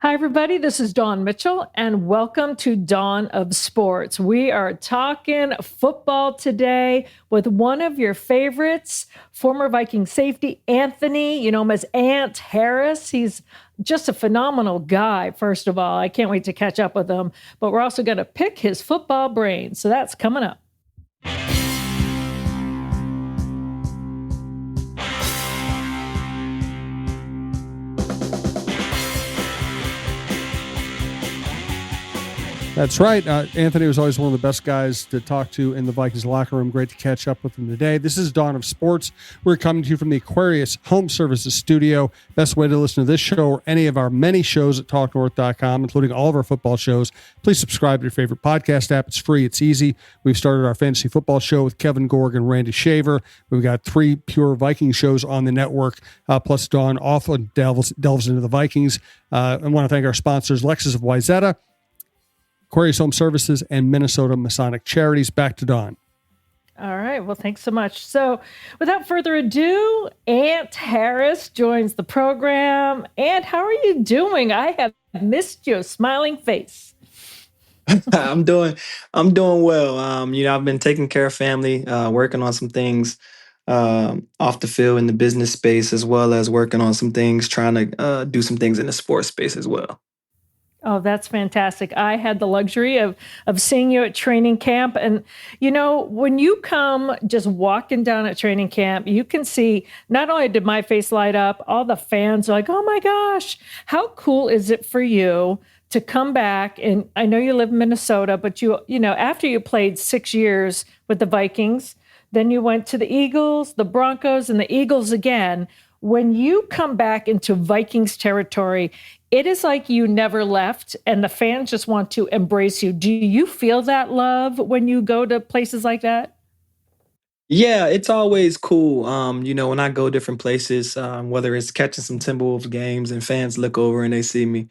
Hi, everybody. This is Dawn Mitchell, and welcome to Dawn of Sports. We are talking football today with one of your favorites, former Viking safety, Anthony. You know him as Ant Harris. He's just a phenomenal guy, first of all. I can't wait to catch up with him, but we're also going to pick his football brain. So that's coming up. That's right. Anthony was always one of the best guys to talk to in the Vikings locker room. Great to catch up with him today. This is Dawn of Sports. We're coming to you from the Aquarius Home Services Studio. Best way to listen to this show or any of our many shows at talknorth.com, including all of our football shows. Please subscribe to your favorite podcast app. It's free. It's easy. We've started our fantasy football show with Kevin Gorg and Randy Shaver. We've got 3 pure Viking shows on the network, plus Dawn often delves into the Vikings. I want to thank our sponsors, Lexus of Wyzetta, Aquarius Home Services, and Minnesota Masonic Charities. Back to Dawn. All right. Well, thanks so much. So without further ado, Ant Harris joins the program. Ant, how are you doing? I have missed your smiling face. I'm doing well. I've been taking care of family, working on some things off the field in the business space, as well as working on some things, trying to do some things in the sports space as well. Oh, that's fantastic. I had the luxury of seeing you at training camp. And, you know, when you come just walking down at training camp, you can see not only did my face light up, all the fans are like, oh my gosh, how cool is it for you to come back? And I know you live in Minnesota, but you know, after you played 6 years with the Vikings, then you went to the Eagles, the Broncos, and the Eagles again. When you come back into Vikings territory, it is like you never left and the fans just want to embrace you. Do you feel that love when you go to places like that? Yeah, it's always cool. When I go different places, whether it's catching some Timberwolves games and fans look over and they see me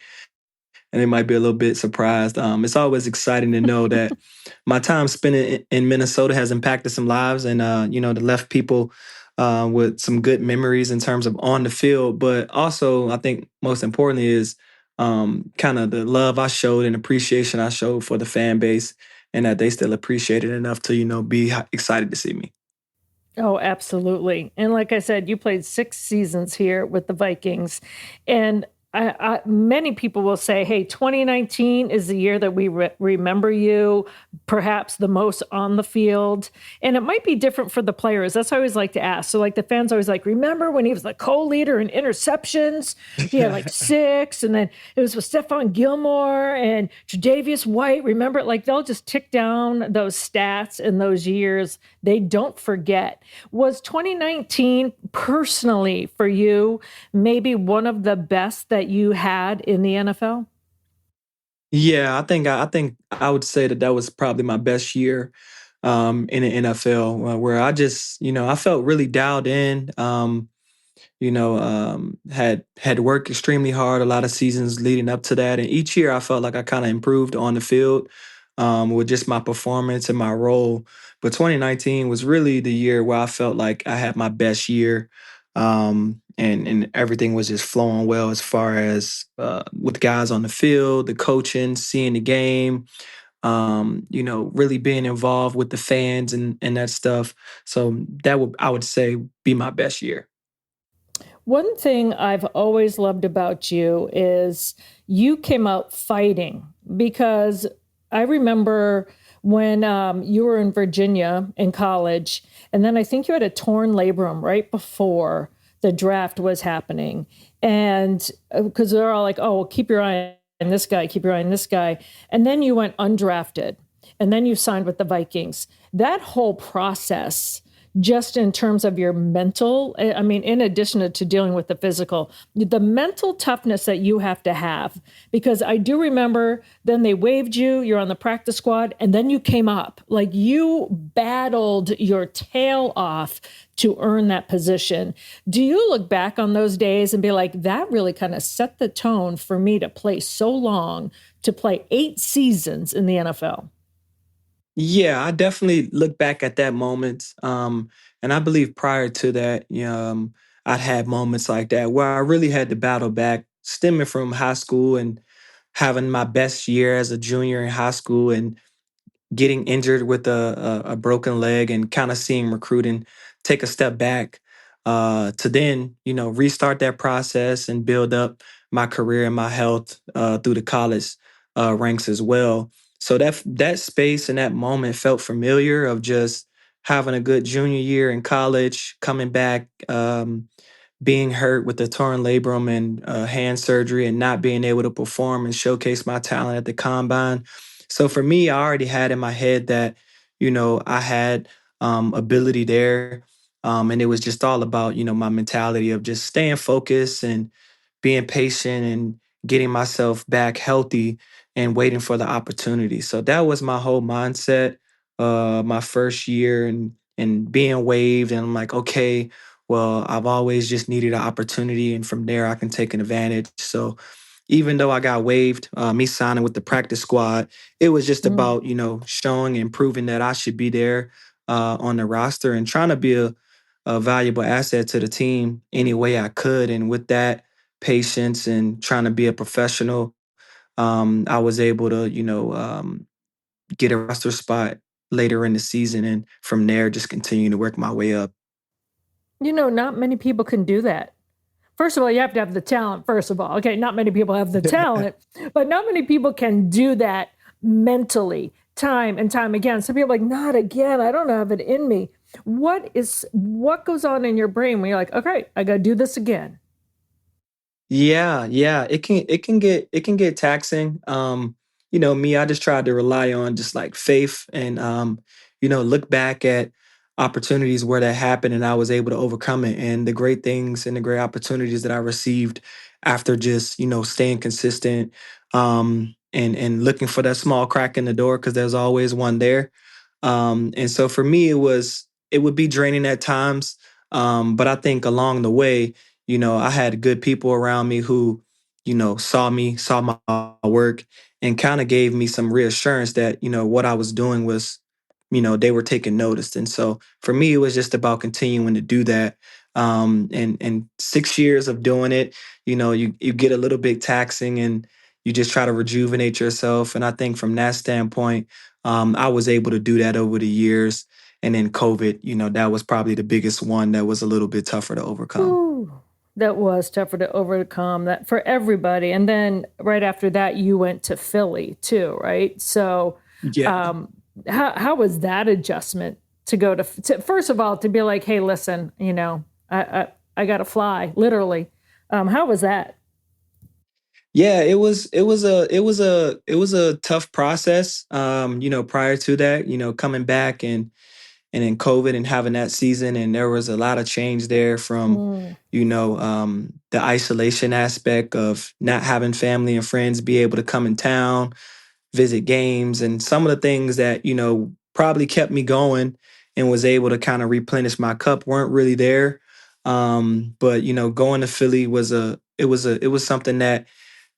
and they might be a little bit surprised. It's always exciting to know that my time spent in Minnesota has impacted some lives and, to left people with some good memories in terms of on the field. But also, I think most importantly is kind of the love I showed and appreciation I showed for the fan base and that they still appreciate it enough to, be excited to see me. Oh, absolutely. And like I said, you played 6 seasons here with the Vikings. And many people will say, hey, 2019 is the year that we remember you, perhaps the most on the field. And it might be different for the players. That's what I always like to ask. So, like, the fans always like, remember when he was the co-leader in interceptions? He had like 6. And then it was with Stephon Gilmore and Tre'Davious White. Remember, like, they'll just tick down those stats in those years. They don't forget. Was 2019 personally for you maybe one of the best that you had in the NFL? Yeah, I think I would say that was probably my best year in the NFL, where I just I felt really dialed in. Had worked extremely hard a lot of seasons leading up to that, and each year I felt like I kind of improved on the field with just my performance and my role. But 2019 was really the year where I felt like I had my best year, and everything was just flowing well as far as with guys on the field, the coaching, seeing the game, really being involved with the fans and that stuff. So that would I would say be my best year. One thing I've always loved about you is you came out fighting because I remember when you were in Virginia in college, and then I think you had a torn labrum right before the draft was happening. And because they're all like, oh, well, keep your eye on this guy, keep your eye on this guy. And then you went undrafted, and then you signed with the Vikings. That whole process, just in terms of your mental, I mean, in addition to dealing with the physical, the mental toughness that you have to have, because I do remember then they waived you, you're on the practice squad, and then you came up. Like, you battled your tail off to earn that position. Do you look back on those days and be like, that really kind of set the tone for me to play so long, to play 8 seasons in the NFL? Yeah, I definitely look back at that moment. And I believe prior to that, I'd had moments like that where I really had to battle back stemming from high school and having my best year as a junior in high school and getting injured with a broken leg and kind of seeing recruiting take a step back to then restart that process and build up my career and my health through the college ranks as well. So that space and that moment felt familiar of just having a good junior year in college, coming back. Being hurt with the torn labrum and hand surgery and not being able to perform and showcase my talent at the combine. So for me, I already had in my head that, I had ability there. And it was just all about, my mentality of just staying focused and being patient and getting myself back healthy and waiting for the opportunity. So that was my whole mindset my first year and being waived. And I'm like, okay, well, I've always just needed an opportunity, and from there I can take an advantage. So even though I got waived, me signing with the practice squad, it was just Mm. about showing and proving that I should be there on the roster and trying to be a valuable asset to the team any way I could. And with that patience and trying to be a professional, I was able to get a roster spot later in the season, and from there just continue to work my way up. Not many people can do that. First of all, you have to have the talent, first of all. Okay, not many people have the talent, but not many people can do that mentally, time and time again. Some people are like, not again. I don't have it in me. What goes on in your brain when you're like, okay, I gotta do this again? Yeah, yeah, it can get taxing. Me, I just tried to rely on just like faith and look back at opportunities where that happened and I was able to overcome it, and the great things and the great opportunities that I received after just, staying consistent and looking for that small crack in the door because there's always one there. And so for me it would be draining at times. But I think along the way, I had good people around me who, saw me, saw my work, and kind of gave me some reassurance that, what I was doing was, they were taking notice. And so for me, it was just about continuing to do that. And 6 years of doing it, you get a little bit taxing and you just try to rejuvenate yourself. And I think from that standpoint, I was able to do that over the years. And then COVID, that was probably the biggest one that was a little bit tougher to overcome. Ooh, that was tougher to overcome that for everybody. And then right after that, you went to Philly too, right? So, Yeah. um, how was that adjustment to go to first of all to be like, hey, listen, I got to fly, literally. How was that? Yeah, it was a tough process. Prior to that, coming back and then COVID and having that season, and there was a lot of change there from, Mm, the isolation aspect of not having family and friends be able to come in town, visit games, and some of the things that probably kept me going and was able to kind of replenish my cup weren't really there. But going to Philly was something that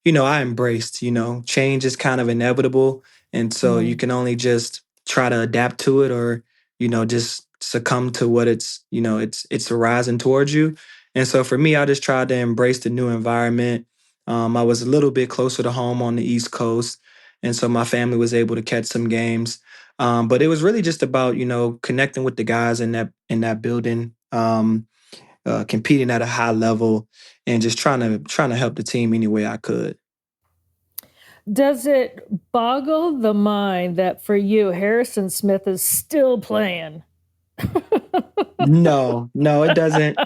I embraced. Change is kind of inevitable. And so you mm. can only just try to adapt to it or, just succumb to what it's arising towards you. And so for me, I just tried to embrace the new environment. I was a little bit closer to home on the East Coast. And so my family was able to catch some games. But it was really just about, connecting with the guys in that building, competing at a high level and just trying to help the team any way I could. Does it boggle the mind that for you, Harrison Smith is still playing? No, no, it doesn't.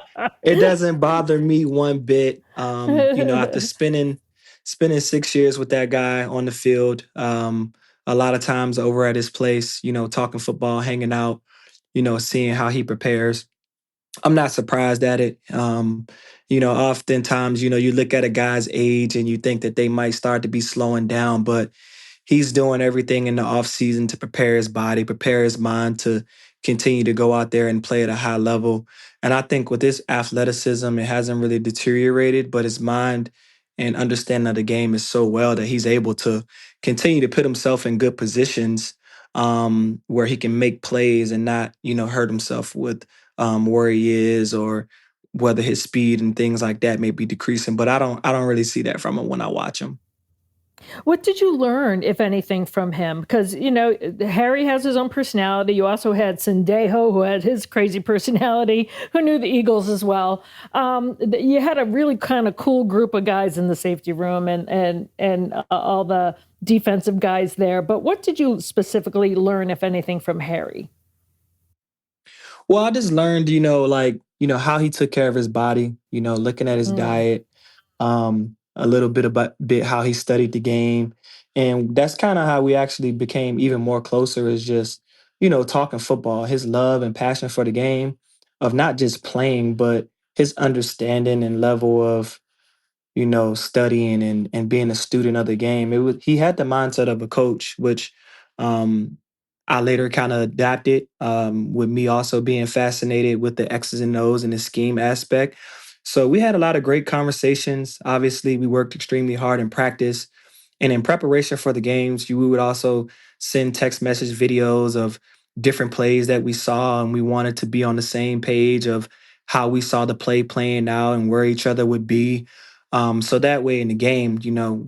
It doesn't bother me one bit. After spending 6 years with that guy on the field, a lot of times over at his place, talking football, hanging out, seeing how he prepares. I'm not surprised at it. Oftentimes, you look at a guy's age and you think that they might start to be slowing down, but he's doing everything in the off season to prepare his body, prepare his mind to continue to go out there and play at a high level. And I think with his athleticism, it hasn't really deteriorated, but his mind and understanding of the game is so well that he's able to continue to put himself in good positions where he can make plays and not, hurt himself with where he is or whether his speed and things like that may be decreasing. But I don't really see that from him when I watch him. What did you learn, if anything, from him? Because, Harry has his own personality. You also had Sendejo, who had his crazy personality, who knew the Eagles as well. You had a really kind of cool group of guys in the safety room and all the defensive guys there. But what did you specifically learn, if anything, from Harry? Well, I just learned, how he took care of his body, looking at his Mm, diet, a little bit about bit how he studied the game. And that's kind of how we actually became even more closer is just, talking football, his love and passion for the game of not just playing, but his understanding and level of studying and being a student of the game. He had the mindset of a coach, which um, I later kind of adapted with me also being fascinated with the X's and O's and the scheme aspect. So we had a lot of great conversations. Obviously, we worked extremely hard in practice. And in preparation for the games, we would also send text message videos of different plays that we saw, and we wanted to be on the same page of how we saw the play playing out and where each other would be. So that way in the game,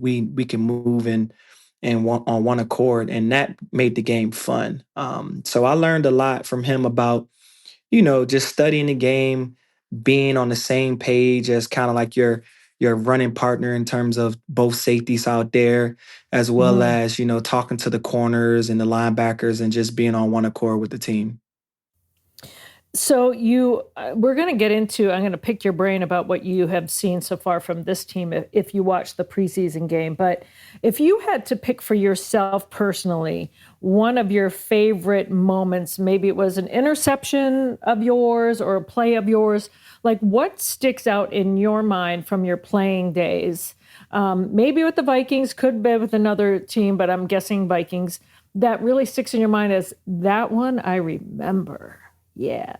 we can move on one accord, and that made the game fun. So I learned a lot from him about just studying the game, being on the same page as kind of like your running partner in terms of both safeties out there, as well mm. as talking to the corners and the linebackers and just being on one accord with the team. So we're going to get into. I'm going to pick your brain about what you have seen so far from this team, if you watch the preseason game. But if you had to pick for yourself personally, one of your favorite moments, maybe it was an interception of yours or a play of yours, like what sticks out in your mind from your playing days? Maybe with the Vikings, could be with another team, but I'm guessing Vikings. That really sticks in your mind as that one I remember. Yeah.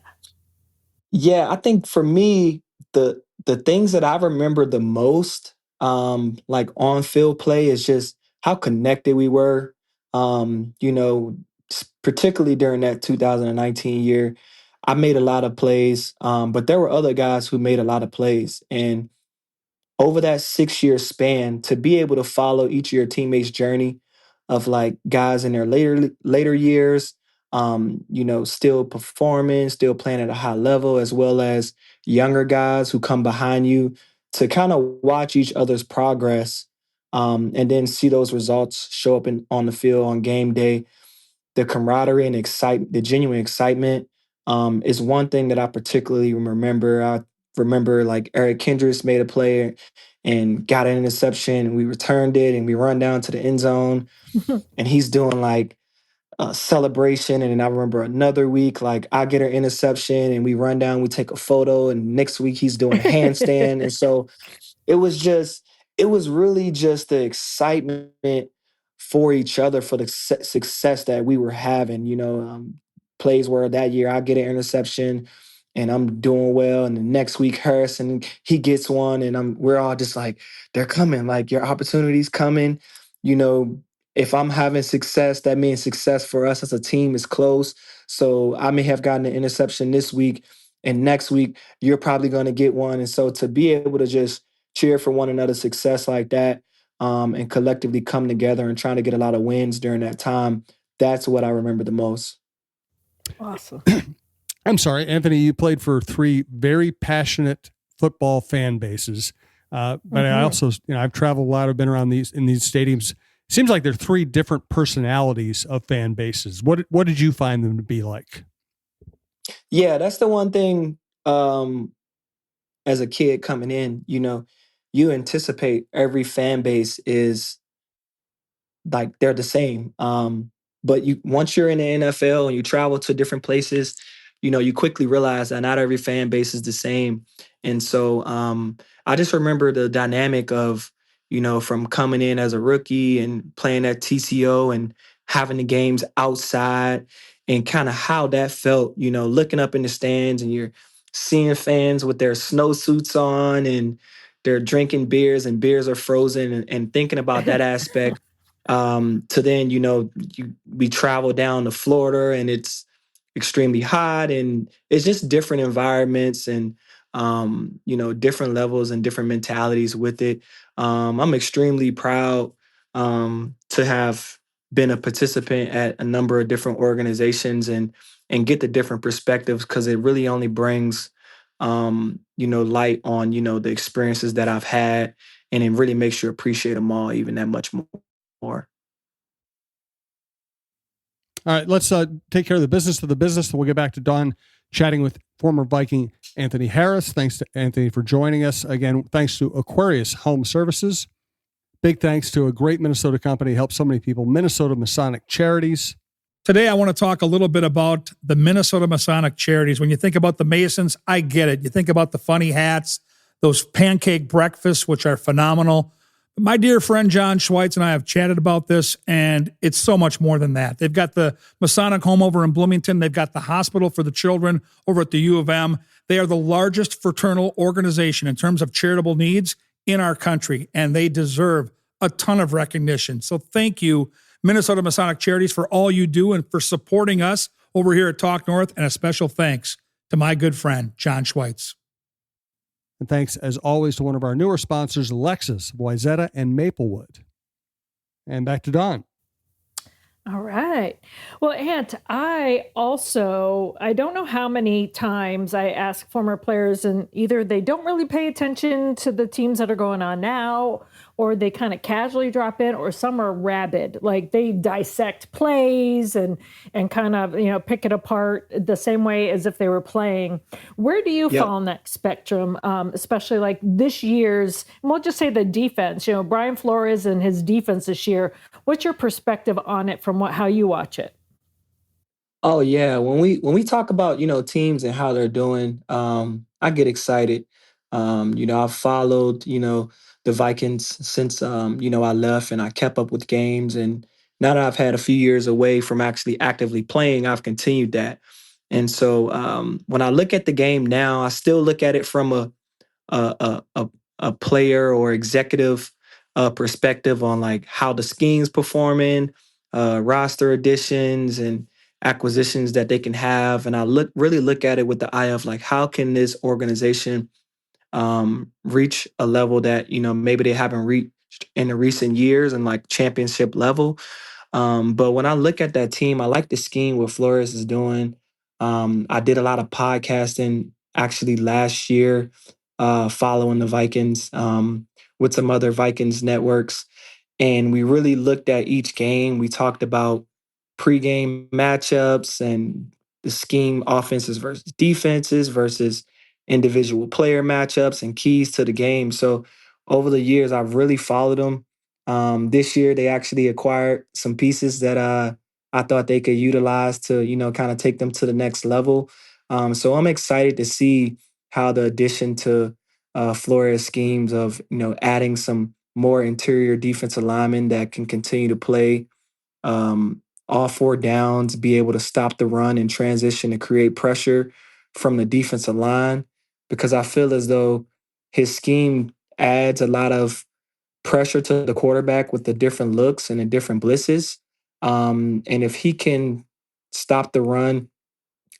Yeah, I think for me, the things that I remember the most, like on field play, is just how connected we were. Particularly during that 2019 year, I made a lot of plays, but there were other guys who made a lot of plays, and over that 6 year span to be able to follow each of your teammates' journey of like guys in their later years, still performing, still playing at a high level, as well as younger guys who come behind you to kind of watch each other's progress, and then see those results show up on the field on game day. The camaraderie and the genuine excitement, is one thing that I particularly remember. I remember like Eric Kendricks made a play and got an interception, and we returned it, and we run down to the end zone, and he's doing like a celebration. And then I remember another week, like I get an interception, and we run down, we take a photo, and next week he's doing a handstand, and so it was just it was really just the excitement for each other for the success that we were having. Plays where that year I get an interception and I'm doing well, and the next week Harrison he gets one, and we're all just like, they're coming, like your opportunity's coming. You know, if I'm having success, that means success for us as a team is close. So I may have gotten an interception this week, and next week you're probably going to get one. And so to be able to just cheer for one another's success like that, and collectively come together and trying to get a lot of wins during that time, that's what I remember the most. Awesome. I'm sorry, Anthony, you played for three very passionate football fan bases. But I Hmm. also, I've traveled a lot. I've been around in these stadiums. Seems like there are three different personalities of fan bases. What did you find them to be like? Yeah, that's the one thing, as a kid coming in, you anticipate every fan base is like they're the same. But you once you're in the NFL and you travel to different places, you quickly realize that not every fan base is the same. And so I just remember the dynamic of, from coming in as a rookie and playing at TCO and having the games outside and kind of how that felt, looking up in the stands and you're seeing fans with their snowsuits on and they're drinking beers and beers are frozen, and thinking about that aspect, to then we travel down to Florida and it's extremely hot and it's just different environments. And different levels and different mentalities with it. I'm extremely proud to have been a participant at a number of different organizations and get the different perspectives because it really only brings light on the experiences that I've had, and it really makes you appreciate them all even that much more. All right, let's take care of the business and we'll get back to Don chatting with former Viking Anthony Harris. Thanks to Anthony for joining us. Again, thanks to Aquarius Home Services. Big thanks to a great Minnesota company, helps so many people, Minnesota Masonic Charities. Today, I want to talk a little bit about the Minnesota Masonic Charities. When you think about the Masons, I get it. You think about the funny hats, those pancake breakfasts, which are phenomenal. My dear friend John Schweitz and I have chatted about this, and it's so much more than that. They've got the Masonic home over in Bloomington. They've got the hospital for the children over at the U of M. They are the largest fraternal organization in terms of charitable needs in our country, and they deserve a ton of recognition. So thank you, Minnesota Masonic Charities, for all you do and for supporting us over here at Talk North, and a special thanks to my good friend, John Schweitz. And thanks, as always, to one of our newer sponsors, Lexus, Wayzata, and Maplewood. And back to Don. All right. Well, Ant, I don't know how many times I ask former players, and either they don't really pay attention to the teams that are going on now, or they kind of casually drop in, or some are rabid. Like they dissect plays and kind of, pick it apart the same way as if they were playing. Where do you fall on that spectrum, especially like this year's, and we'll just say the defense, Brian Flores and his defense this year. What's your perspective on it from how you watch it? Oh yeah, when we talk about teams and how they're doing, I get excited. I've followed the Vikings since I left, and I kept up with games. And now that I've had a few years away from actually actively playing, I've continued that. And so when I look at the game now, I still look at it from a player or executive perspective on like how the scheme's performing, roster additions and acquisitions that they can have. And I really look at it with the eye of like, how can this organization reach a level that, maybe they haven't reached in the recent years and like championship level. But when I look at that team, I like the scheme what Flores is doing. I did a lot of podcasting actually last year, following the Vikings with some other Vikings networks. And we really looked at each game. We talked about pregame matchups and the scheme offenses versus defenses versus individual player matchups and keys to the game. So over the years, I've really followed them. This year, they actually acquired some pieces that I thought they could utilize to, kind of take them to the next level. So I'm excited to see how the addition to Flores schemes of, adding some more interior defensive linemen that can continue to play all four downs, be able to stop the run and transition to create pressure from the defensive line. Because I feel as though his scheme adds a lot of pressure to the quarterback with the different looks and the different blitzes. And if he can stop the run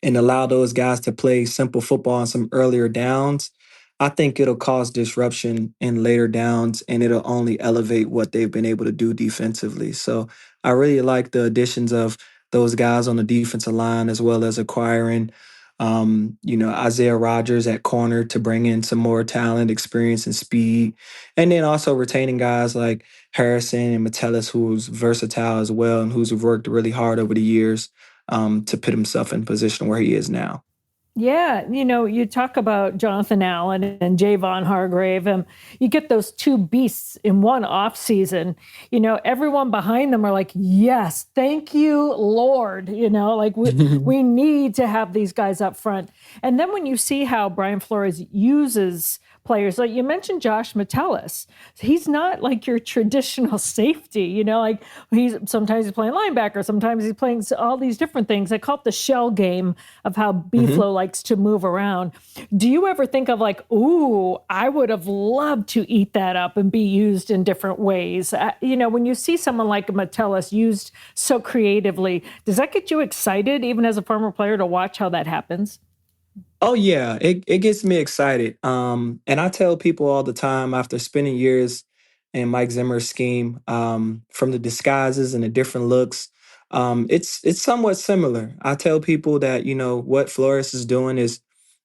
and allow those guys to play simple football on some earlier downs, I think it'll cause disruption in later downs and it'll only elevate what they've been able to do defensively. So I really like the additions of those guys on the defensive line as well as acquiring Isaiah Rodgers at corner to bring in some more talent, experience, and speed. And then also retaining guys like Harrison and Metellus, who's versatile as well and who's worked really hard over the years to put himself in position where he is now. Yeah, you talk about Jonathan Allen and Javon Hargrave, and you get those two beasts in one off season. Everyone behind them are like, yes, thank you, Lord. Like we need to have these guys up front. And then when you see how Brian Flores uses players, like you mentioned Josh Metellus, he's not like your traditional safety, like sometimes he's playing linebacker, sometimes he's playing all these different things. I call it the shell game of how B-Flow likes to move around. Do you ever think of like, ooh, I would have loved to eat that up and be used in different ways? When you see someone like Metellus used so creatively, does that get you excited even as a former player to watch how that happens? Oh yeah, it gets me excited. And I tell people all the time after spending years in Mike Zimmer's scheme, from the disguises and the different looks, it's somewhat similar. I tell people that what Flores is doing is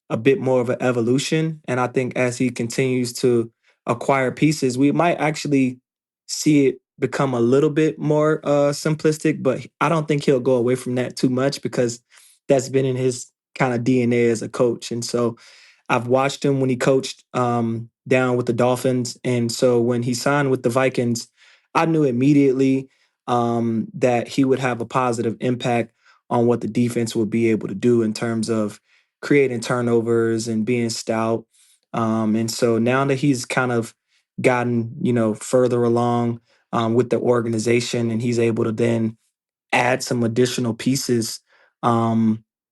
a bit more of an evolution, and I think as he continues to acquire pieces, we might actually see it become a little bit more simplistic. But I don't think he'll go away from that too much because that's been in his kind of DNA as a coach. And so I've watched him when he coached down with the Dolphins. And so when he signed with the Vikings, I knew immediately that he would have a positive impact on what the defense would be able to do in terms of creating turnovers and being stout. And so now that he's kind of gotten, further along with the organization, and he's able to then add some additional pieces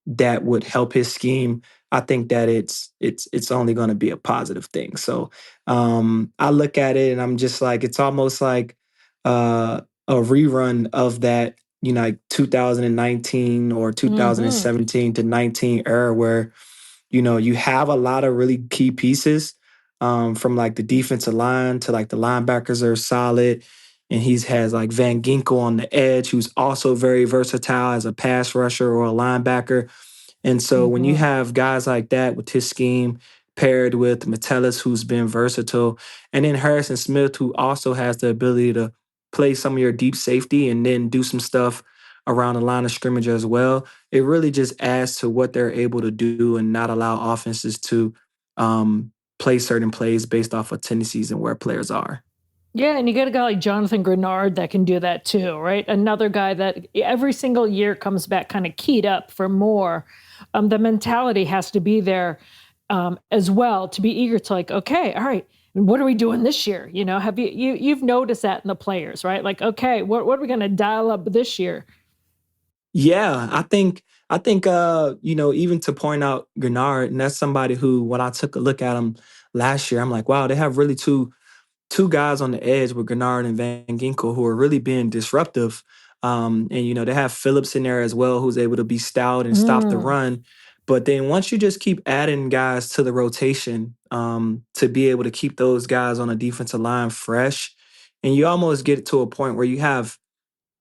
that would help his scheme, I think that it's only going to be a positive thing. So I look at it and I'm just like, it's almost like a rerun of that, like 2019 or Hmm. 2017 to 19 era where you have a lot of really key pieces, from like the defensive line to like the linebackers are solid. And he's has like Van Ginkel on the edge, who's also very versatile as a pass rusher or a linebacker. And so when you Hmm. have guys like that with his scheme paired with Metellus, who's been versatile, and then Harrison Smith, who also has the ability to play some of your deep safety and then do some stuff around the line of scrimmage as well, it really just adds to what they're able to do and not allow offenses to play certain plays based off of tendencies and where players are. Yeah, and you get a guy like Jonathan Grenard that can do that too, right? Another guy that every single year comes back kind of keyed up for more. The mentality has to be there as well to be eager to like, okay, all right, what are we doing this year? Have you've noticed that in the players, right? Like, okay, what are we going to dial up this year? Yeah, I think even to point out Gennard, and that's somebody who when I took a look at him last year, I'm like, wow, they have really two guys on the edge with Gennard and Van Ginkel who are really being disruptive. And they have Phillips in there as well, who's able to be stout and stop the Mm. run. But then once you just keep adding guys to the rotation, to be able to keep those guys on the defensive line fresh, and you almost get to a point where you have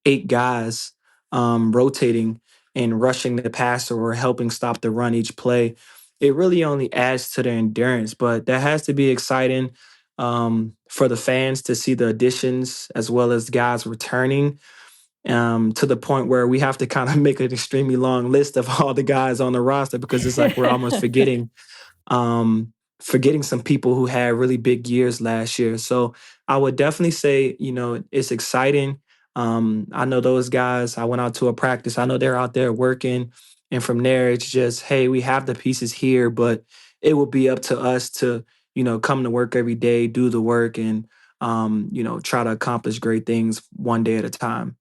8 guys rotating and rushing the passer or helping stop the run each play, it really only adds to their endurance. But that has to be exciting for the fans to see the additions as well as guys returning, to the point where we have to kind of make an extremely long list of all the guys on the roster because it's like we're almost um, forgetting some people who had really big years last year. So I would definitely say, it's exciting. I know those guys, I went out to a practice, I know they're out there working. And from there, it's just, hey, we have the pieces here, but it will be up to us to, come to work every day, do the work, and, try to accomplish great things one day at a time.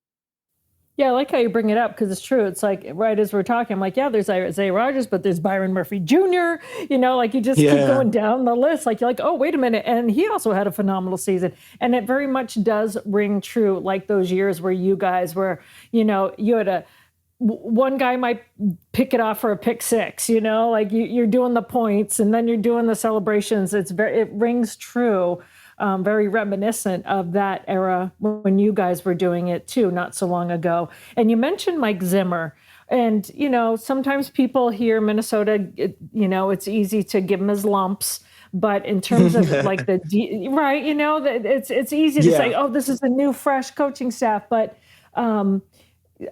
Yeah, I like how you bring it up because it's true. It's like right as we're talking, I'm like, yeah, there's Isaiah Rogers, but there's Byron Murphy Jr. Like you just keep Yeah. going down the list. Like you're like, oh, wait a minute, and he also had a phenomenal season, and it very much does ring true. Like those years where you guys were, you had one guy might pick it off for a pick six, like you're doing the points and then you're doing the celebrations. It rings true, very reminiscent of that era when you guys were doing it too, not so long ago. And you mentioned Mike Zimmer. And, sometimes people hear Minnesota, it's easy to give them as lumps. But in terms of like right, that it's easy to say, Yeah. oh, this is a new, fresh coaching staff. But um,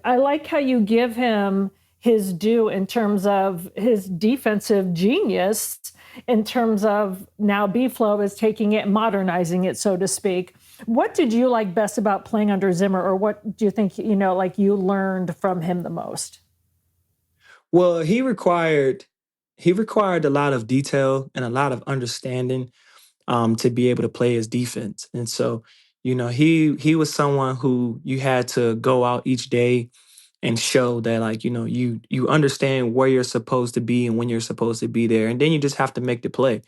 I like how you give him his due in terms of his defensive genius, in terms of now B-Flow is taking it and modernizing it, so to speak. What did you like best about playing under Zimmer, or what do you think, like you learned from him the most? Well, he required a lot of detail and a lot of understanding, to be able to play his defense. And so, he was someone who you had to go out each day and show that like, you understand where you're supposed to be and when you're supposed to be there. And then you just have to make the play.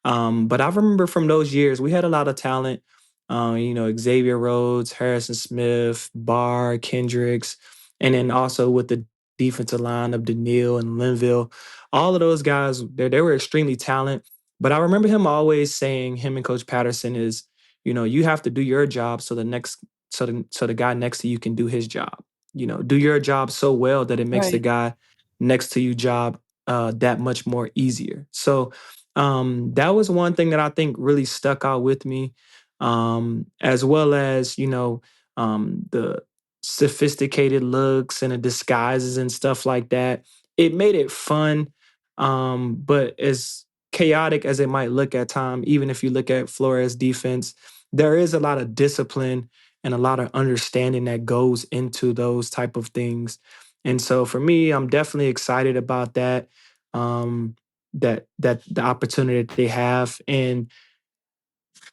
But I remember from those years, we had a lot of talent. Xavier Rhodes, Harrison Smith, Barr, Kendricks, and then also with the defensive line of Daniil and Linville. All of those guys, they were extremely talented. But I remember him always saying, him and Coach Patterson is, you have to do your job so the guy next to you can do his job. Do your job so well that it makes the Right. guy next to you job that much more easier. So that was one thing that I think really stuck out with me, as well as the sophisticated looks and the disguises and stuff like that. It made it fun, but as chaotic as it might look at time, even if you look at Flores' defense, there is a lot of discipline and a lot of understanding that goes into those type of things. And so for me, I'm definitely excited about that. That the opportunity that they have, and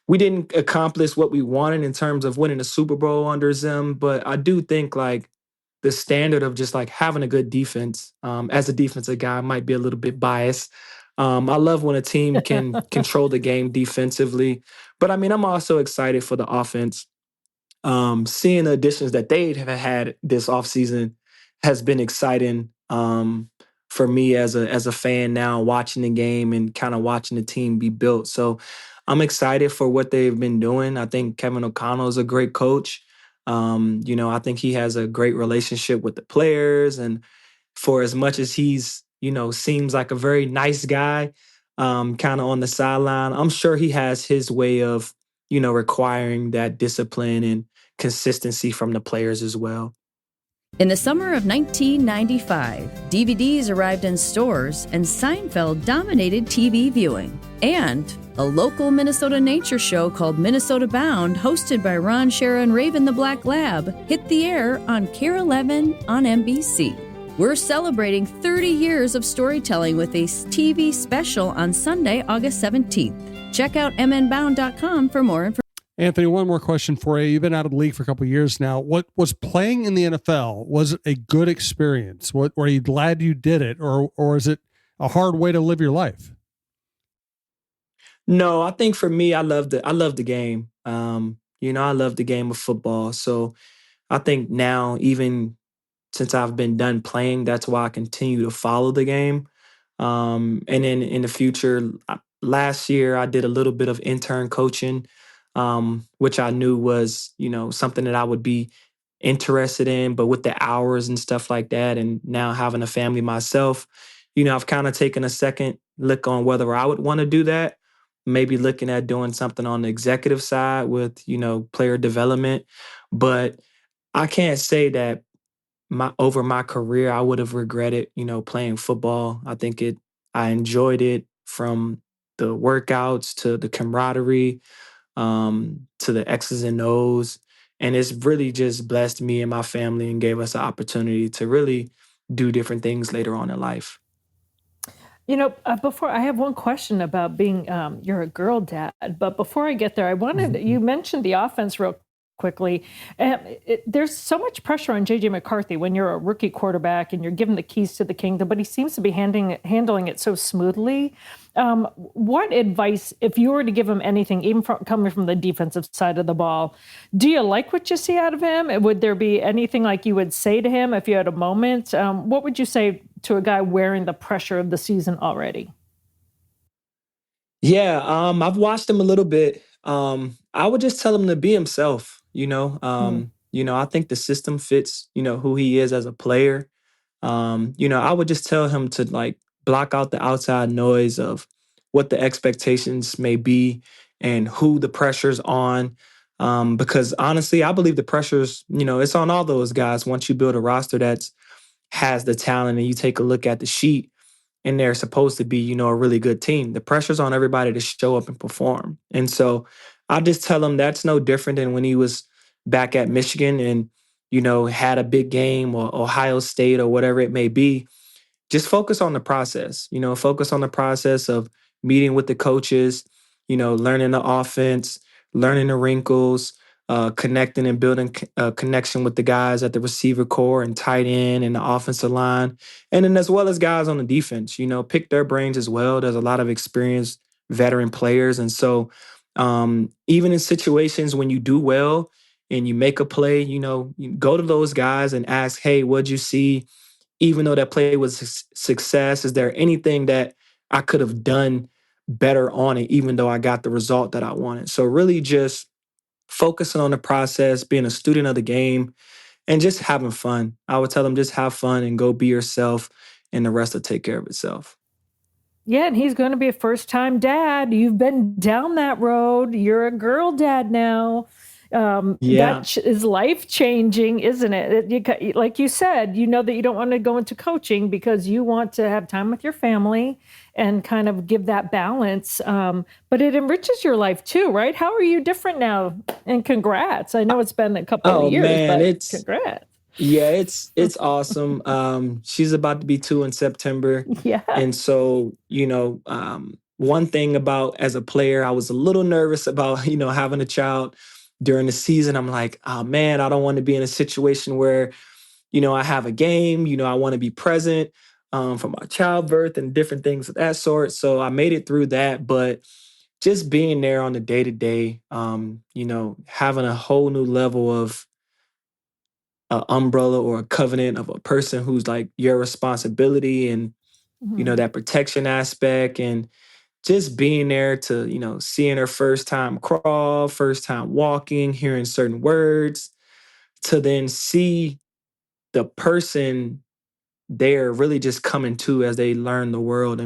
we didn't accomplish what we wanted in terms of winning the Super Bowl under them. But I do think like the standard of just like having a good defense, as a defensive guy, might be a little bit biased. I love when a team can control the game defensively, but I mean, I'm also excited for the offense. Seeing the additions that they have had this offseason has been exciting, for me as a fan now, watching the game and kind of watching the team be built. So I'm excited for what they've been doing. I think Kevin O'Connell is a great coach. I think he has a great relationship with the players, and for as much as he's, seems like a very nice guy, kind of on the sideline, I'm sure he has his way of, requiring that discipline and consistency from the players as well. In the summer of 1995, DVDs arrived in stores and Seinfeld dominated TV viewing. And a local Minnesota nature show called Minnesota Bound, hosted by Ron Shera and Raven the Black Lab, hit the air on KARE 11 on NBC. We're celebrating 30 years of storytelling with a TV special on Sunday, August 17th. Check out mnbound.com for more information. Anthony, one more question for you. You've been out of the league for a couple of years now. What was playing in the NFL? Was it a good experience? Were you glad you did it, or is it a hard way to live your life? No, I think for me, I love the game. I love the game of football. So I think now, even since I've been done playing, that's why I continue to follow the game. And then in the future, last year I did a little bit of intern coaching, which I knew was, something that I would be interested in, but with the hours and stuff like that, and now having a family myself, I've kind of taken a second look on whether I would want to do that. Maybe looking at doing something on the executive side with, player development. But I can't say that my career I would have regretted, playing football. I enjoyed it, from the workouts to the camaraderie, to the X's and O's. And it's really just blessed me and my family and gave us the opportunity to really do different things later on in life. Before I have one question about being, you're a girl dad, but before I get there, you mentioned the offense real quickly. There's so much pressure on JJ McCarthy when you're a rookie quarterback and you're given the keys to the kingdom, but he seems to be handling it so smoothly. What advice, if you were to give him anything, even coming from the defensive side of the ball, do you like what you see out of him? Would there be anything like you would say to him if you had a moment? What would you say to a guy wearing the pressure of the season already? Yeah, I've watched him a little bit. I would just tell him to be himself, Mm. I think the system fits, who he is as a player. I would just tell him to like block out the outside noise of what the expectations may be and who the pressure's on. Because honestly, I believe the pressure's, it's on all those guys. Once you build a roster that's has the talent and you take a look at the sheet, and they're supposed to be, a really good team, the pressure's on everybody to show up and perform. And so I just tell him that's no different than when he was back at Michigan and, had a big game, or Ohio State or whatever it may be. Just focus on the process, focus on the process of meeting with the coaches, learning the offense, learning the wrinkles, connecting and building a connection with the guys at the receiver core and tight end and the offensive line. And then as well as guys on the defense, pick their brains as well. There's a lot of experienced veteran players. And so even in situations when you do well and you make a play, you go to those guys and ask, hey, what'd you see even though that play was success, is there anything that I could have done better on it, even though I got the result that I wanted? So really just focusing on the process, being a student of the game, and just having fun. I would tell them just have fun and go be yourself, and the rest will take care of itself. Yeah, and he's going to be a first-time dad. You've been down that road. You're a girl dad now. Yeah. Is life-changing, isn't it? Like you said, you know that you don't want to go into coaching because you want to have time with your family and kind of give that balance. But it enriches your life too, right? How are you different now? And congrats. I know it's been a couple of Oh years, man, but congrats. it's awesome. She's about to be 2 in September. Yeah. And so, one thing about as a player, I was a little nervous about, having a child during the season. I'm like, oh man, I don't want to be in a situation where, I have a game, I want to be present for my childbirth and different things of that sort. So I made it through that, but just being there on the day to day, having a whole new level of umbrella or a covenant of a person who's like your responsibility, and Mhm. that protection aspect, and just being there to seeing her first time crawl, first time walking, hearing certain words, to then see the person there really just coming to as they learn the world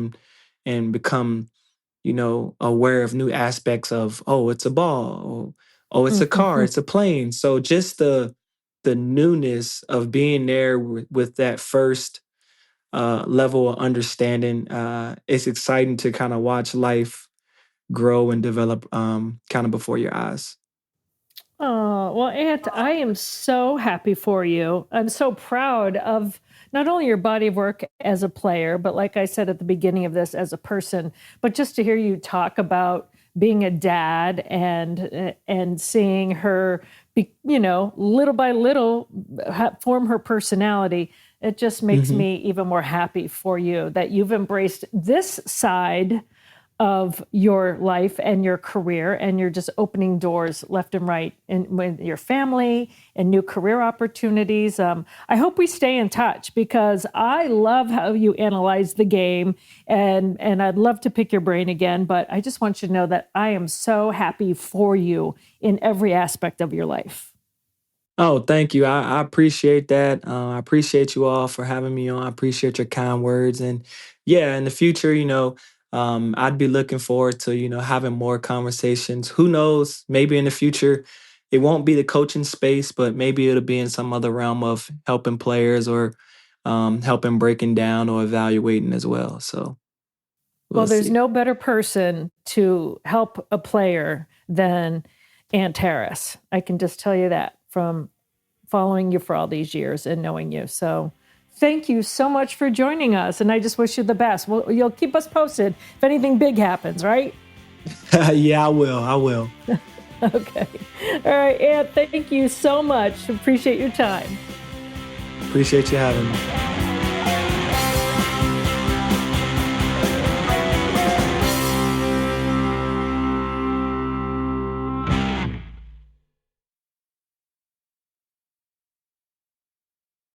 and become aware of new aspects of, oh, it's a ball, or oh, it's a car, Mhm. it's a plane. So just the newness of being there with that first level of understanding, it's exciting to kind of watch life grow and develop kind of before your eyes. Oh, well, Aunt, I am so happy for you. I'm so proud of not only your body of work as a player, but like I said at the beginning of this, as a person, but just to hear you talk about being a dad and seeing her be, little by little form her personality. It just makes Hmm. me even more happy for you that you've embraced this side of your life and your career, and you're just opening doors left and right and with your family and new career opportunities. I hope we stay in touch because I love how you analyze the game, and I'd love to pick your brain again. But I just want you to know that I am so happy for you in every aspect of your life. Oh, thank you. I appreciate that. I appreciate you all for having me on. I appreciate your kind words. And yeah, in the future, I'd be looking forward to, having more conversations. Who knows? Maybe in the future, it won't be the coaching space, but maybe it'll be in some other realm of helping players, or helping breaking down or evaluating as well. So Well, we'll there's see. no better person to help a player than Aunt Harris. I can just tell you that from following you for all these years and knowing you. So thank you so much for joining us. And I just wish you the best. Well, you'll keep us posted if anything big happens, right? Yeah, I will. I will. Okay. All right, Aunt, thank you so much. Appreciate your time. Appreciate you having me.